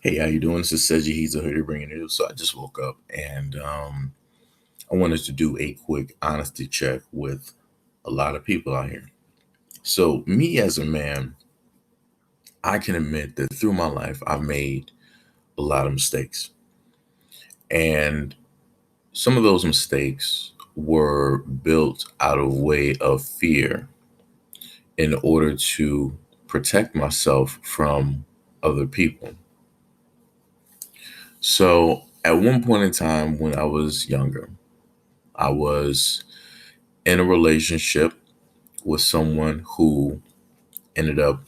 Hey, how you doing? This is SEIJIHITO here to bring you news. So I just woke up and I wanted to do a quick honesty check with a lot of people out here. So me as a man, I can admit that through my life, I've made a lot of mistakes. And some of those mistakes were built out of way of fear in order to protect myself from other people. So at one point in time when I was younger, I was in a relationship with someone who ended up,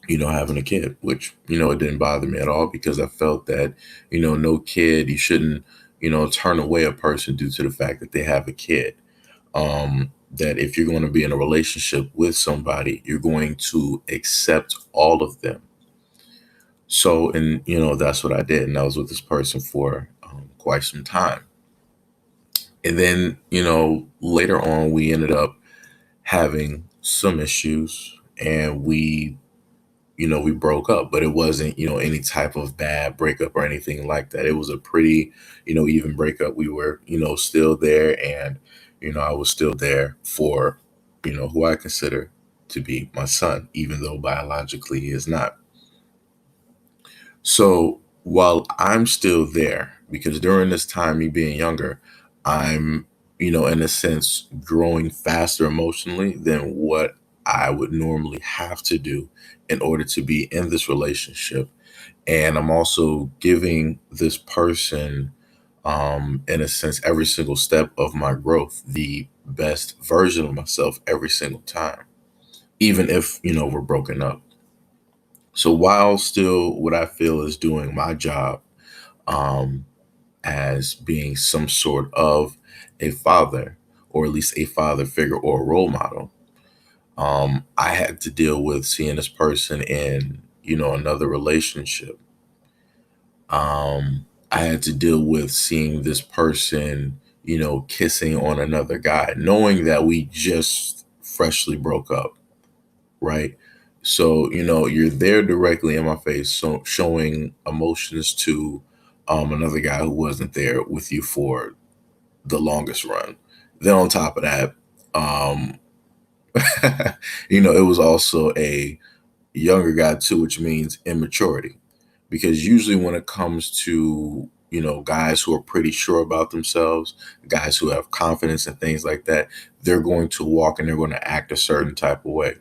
having a kid, which, it didn't bother me at all because I felt that, no kid, you shouldn't, turn away a person due to the fact that they have a kid. That if you're going to be in a relationship with somebody, you're going to accept all of them. So, and, that's what I did. And I was with this person for quite some time. And then, later on, we ended up having some issues and we broke up, but it wasn't, any type of bad breakup or anything like that. It was a pretty, even breakup. We were, still there, and, I was still there for, who I consider to be my son, even though biologically he is not. So while I'm still there, because during this time, me being younger, I'm, in a sense, growing faster emotionally than what I would normally have to do in order to be in this relationship. And I'm also giving this person, in a sense, every single step of my growth, the best version of myself every single time, even if, we're broken up. So while still what I feel is doing my job, um, as being some sort of a father, or at least a father figure or a role model, I had to deal with seeing this person in, another relationship. I had to deal with seeing this person, kissing on another guy, knowing that we just freshly broke up, right? So, you're there directly in my face, so showing emotions to another guy who wasn't there with you for the longest run. Then on top of that, um, it was also a younger guy too, which means immaturity. Because usually when it comes to, guys who are pretty sure about themselves, guys who have confidence and things like that, they're going to walk and they're going to act a certain type of way.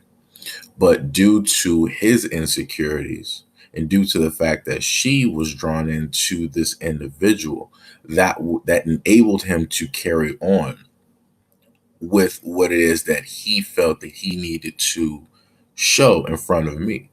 But due to his insecurities and due to the fact that she was drawn into this individual, that enabled him to carry on with what it is that he felt that he needed to show in front of me.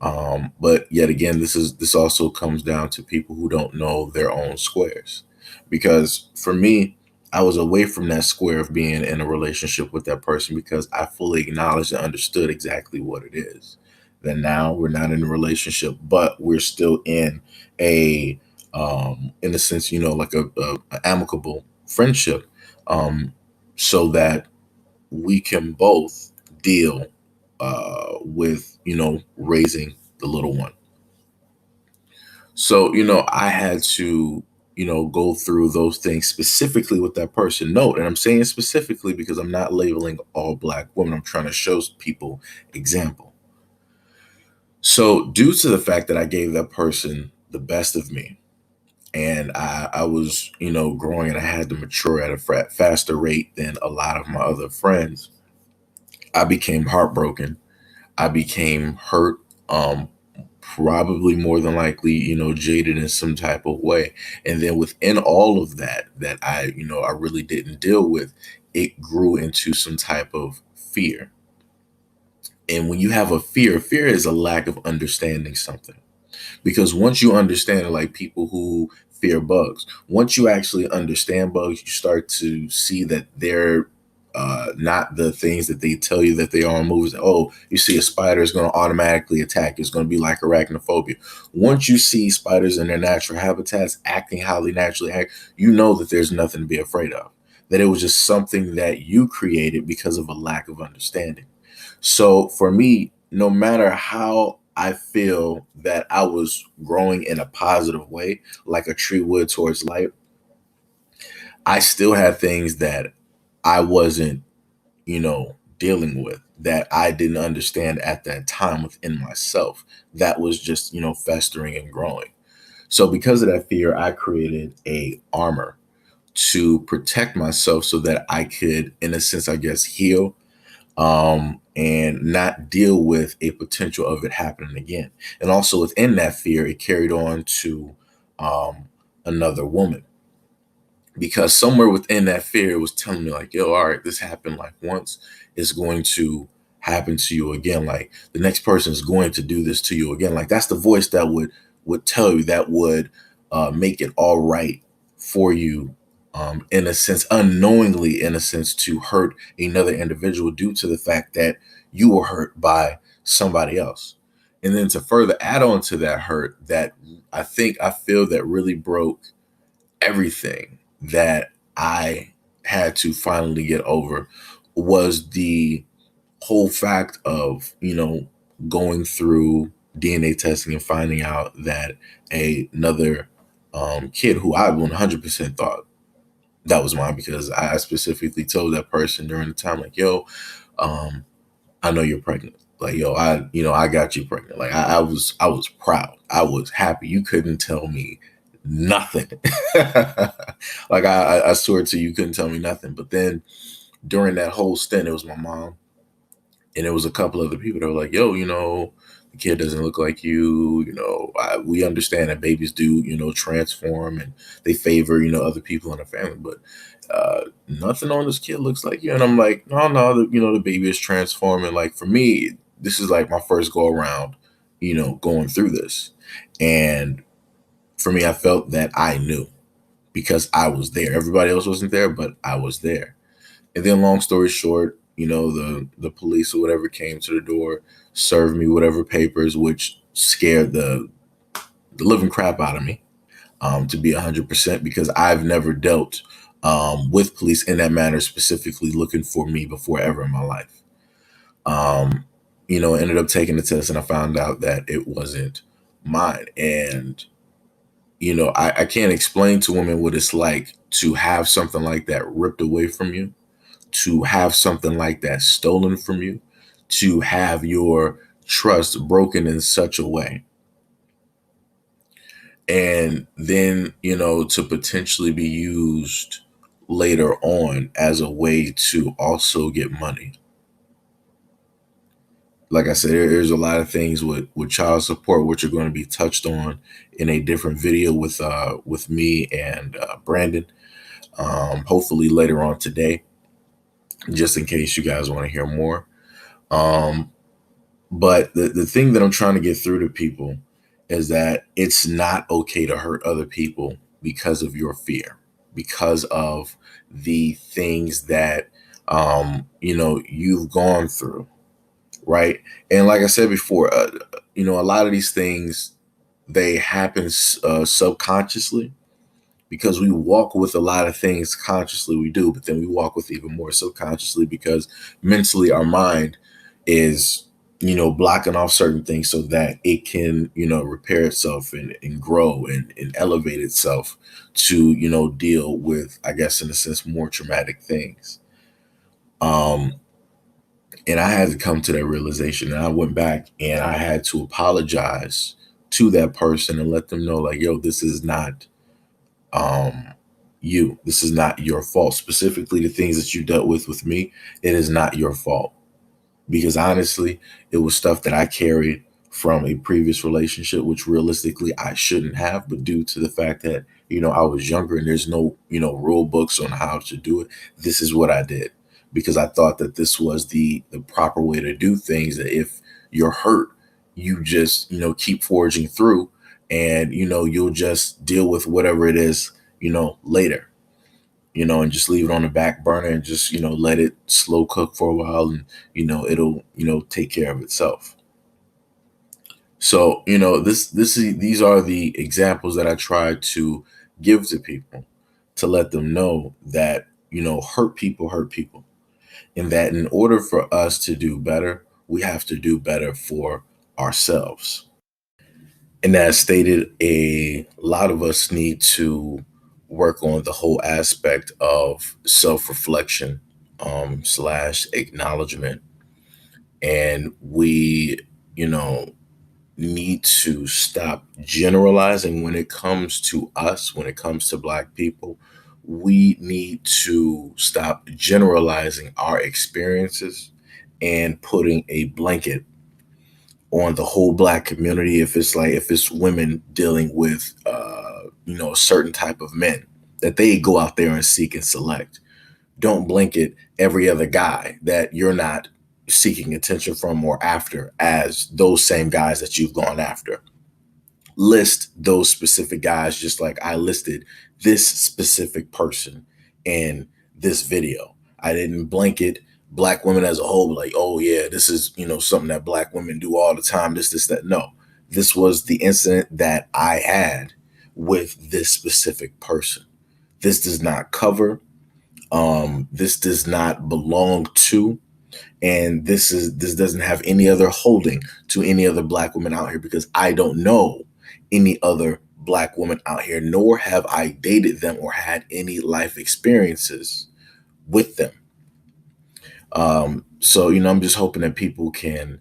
But yet again, this also comes down to people who don't know their own squares. Because for me, I was away from that square of being in a relationship with that person because I fully acknowledged and understood exactly what it is. That now we're not in a relationship, but we're still in a sense, like a amicable friendship, um, so that we can both deal with raising the little one. So I had to go through those things specifically with that person. Note, and I'm saying specifically because I'm not labeling all Black women. I'm trying to show people example. So due to the fact that I gave that person the best of me, and I was growing, and I had to mature at a faster rate than a lot of my other friends, I became heartbroken. I became hurt, probably more than likely, jaded in some type of way. And then within all of that I really didn't deal with, it grew into some type of fear. And when you have a fear is a lack of understanding something. Because once you understand it, like people who fear bugs, once you actually understand bugs, you start to see that they're not the things that they tell you that they are in movies. Oh, you see a spider is going to automatically attack you. It's going to be like arachnophobia. Once you see spiders in their natural habitats acting how they naturally act, you know that there's nothing to be afraid of. That it was just something that you created because of a lack of understanding. So for me, no matter how I feel that I was growing in a positive way, like a tree would towards light, I still had things that I wasn't, dealing with, that I didn't understand at that time within myself, that was just, festering and growing. So because of that fear, I created a armor to protect myself so that I could, in a sense, I guess, heal, and not deal with a potential of it happening again. And also within that fear, it carried on to another woman, because somewhere within that fear it was telling me like, yo, all right, this happened like once, it's going to happen to you again. Like the next person is going to do this to you again. Like that's the voice that would tell you, that would make it all right for you, in a sense, unknowingly, in a sense, to hurt another individual due to the fact that you were hurt by somebody else. And then to further add on to that hurt, that I feel that really broke everything, that I had to finally get over, was the whole fact of, going through DNA testing and finding out that another kid who I 100% thought that was mine, because I specifically told that person during the time, like, yo, um, I know you're pregnant. Like, yo, I got you pregnant. Like, I was proud. I was happy. You couldn't tell me nothing. Like, I swear to you, couldn't tell me nothing. But then during that whole stint, it was my mom and it was a couple other people that were like, yo, the kid doesn't look like you. We understand that babies do, transform, and they favor, other people in the family, but nothing on this kid looks like you. And I'm like, no, no, the baby is transforming. Like for me, this is like my first go around, going through this. And for me, I felt that I knew because I was there. Everybody else wasn't there, but I was there. And then, long story short, the police or whatever came to the door, served me whatever papers, which scared the living crap out of me, to be 100%, because I've never dealt with police in that manner, specifically looking for me before ever in my life. Um, Ended up taking the test and I found out that it wasn't mine. And I can't explain to women what it's like to have something like that ripped away from you, to have something like that stolen from you, to have your trust broken in such a way. And then, to potentially be used later on as a way to also get money. Like I said, there's a lot of things with child support, which are going to be touched on in a different video with me and Brandon, hopefully later on today, just in case you guys want to hear more. Um, but the thing that I'm trying to get through to people is that it's not okay to hurt other people because of your fear, because of the things that you've gone through, right? And like I said before, a lot of these things, they happen subconsciously, because we walk with a lot of things consciously, we do, but then we walk with even more subconsciously, because mentally our mind is, blocking off certain things so that it can, repair itself and grow and elevate itself to, deal with, I guess, in a sense, more traumatic things. Um, and I had to come to that realization, and I went back and I had to apologize to that person and let them know, like, yo, this is not um this is not your fault. Specifically, the things that you dealt with me, it is not your fault, because honestly, it was stuff that I carried from a previous relationship, which realistically I shouldn't have, but due to the fact that, I was younger and there's no, rule books on how to do it, this is what I did, because I thought that this was the proper way to do things, that if you're hurt, you just, keep forging through, and, you'll just deal with whatever it is, later, and just leave it on the back burner and just, let it slow cook for a while, and, it'll, take care of itself. So, these are the examples that I try to give to people, to let them know that, hurt people, and that in order for us to do better, we have to do better for ourselves. And as stated, a lot of us need to work on the whole aspect of self-reflection, slash acknowledgement. And we, you know, need to stop generalizing when it comes to us, when it comes to Black people. We need to stop generalizing our experiences and putting a blanket on the whole Black community. If it's like, if it's women dealing with a certain type of men that they go out there and seek and select, don't blanket every other guy that you're not seeking attention from or after as those same guys that you've gone after. List those specific guys, just like I listed this specific person in this video. I didn't blanket Black women as a whole, like, oh yeah, this is, something that Black women do all the time, this, that. No, this was the incident that I had with this specific person. This does not cover, this does not belong to, and this doesn't have any other holding to any other Black women out here, because I don't know any other Black woman out here, nor have I dated them or had any life experiences with them. So, I'm just hoping that people can,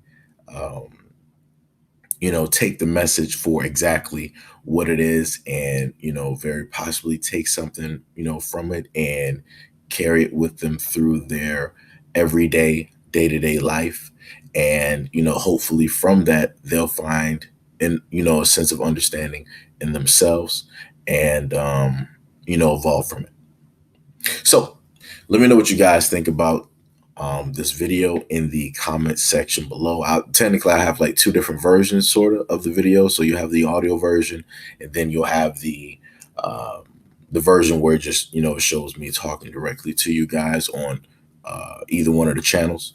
take the message for exactly what it is, and, very possibly take something, from it and carry it with them through their everyday, day-to-day life. And, hopefully from that, they'll find a sense of understanding in themselves, and, evolve from it. So let me know what you guys think about this video in the comment section below. Technically, I have like two different versions sort of the video. So you have the audio version, and then you'll have the version where it just, it shows me talking directly to you guys on either one of the channels.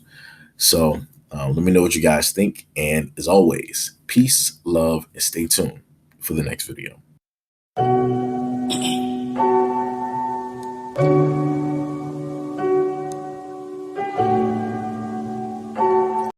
So let me know what you guys think. And as always, peace, love, and stay tuned for the next video.